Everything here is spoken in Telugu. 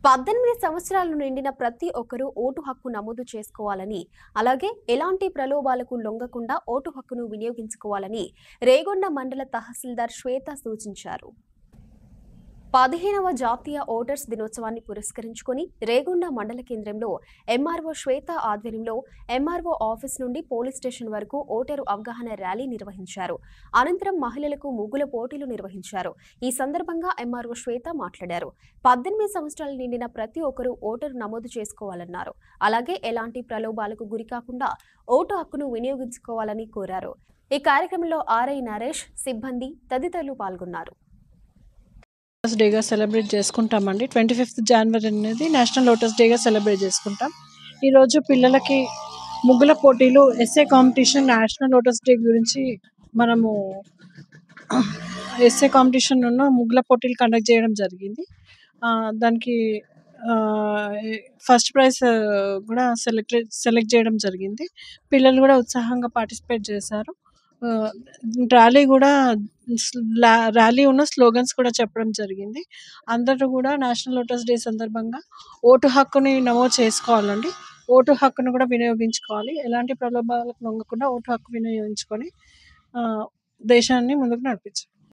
18 సంవత్సరాలు నిండిన ప్రతి ఒక్కరూ ఓటు హక్కు నమోదు చేసుకోవాలని, అలాగే ఎలాంటి ప్రలోభాలకు లొంగకుండా ఓటు హక్కును వినియోగించుకోవాలని రేగొండ మండల తహసీల్దార్ శ్వేత సూచించారు. 15వ జాతీయ ఓటర్స్ దినోత్సవాన్ని పురస్కరించుకుని రేగొండ మండల కేంద్రంలో ఎంఆర్ఓ శ్వేత ఆధ్వర్యంలో ఎంఆర్ఓ ఆఫీస్ నుండి పోలీస్ స్టేషన్ వరకు ఓటరు అవగాహన ర్యాలీ నిర్వహించారు. అనంతరం మహిళలకు ముగ్గుల పోటీలు నిర్వహించారు. ఈ సందర్భంగా ఎంఆర్ఓ శ్వేత మాట్లాడారు. 18 సంవత్సరాలు నిండిన ప్రతి ఒక్కరూ ఓటరు నమోదు చేసుకోవాలన్నారు. అలాగే ఎలాంటి ప్రలోభాలకు గురికాకుండా ఓటు హక్కును వినియోగించుకోవాలని కోరారు. ఈ కార్యక్రమంలో ఆర్ఐ నరేష్, సిబ్బంది తదితరులు పాల్గొన్నారు. ఓటర్స్ డేగా సెలబ్రేట్ చేసుకుంటామండి. 25th జనవరి అనేది నేషనల్ ఓటర్స్ డేగా సెలబ్రేట్ చేసుకుంటాం. ఈరోజు పిల్లలకి ముగ్గుల పోటీలు, SA competition, national voters day గురించి మనము ఎస్ఏ కాంపిటీషన్ ముగ్గుల పోటీలు కండక్ట్ చేయడం జరిగింది. దానికి ఫస్ట్ ప్రైజ్ కూడా సెలెక్ట్ చేయడం జరిగింది. పిల్లలు కూడా ఉత్సాహంగా పార్టిసిపేట్ చేశారు. ర్యాలీ స్లోగన్స్ కూడా చెప్పడం జరిగింది. అందరూ కూడా నేషనల్ ఓటర్స్ డే సందర్భంగా ఓటు హక్కుని నమోదు చేసుకోవాలండి. ఓటు హక్కును కూడా వినియోగించుకోవాలి. ఎలాంటి ప్రలోభాలకు లొంగకుండా ఓటు హక్కు వినియోగించుకొని దేశాన్ని ముందుకు నడిపించాలి.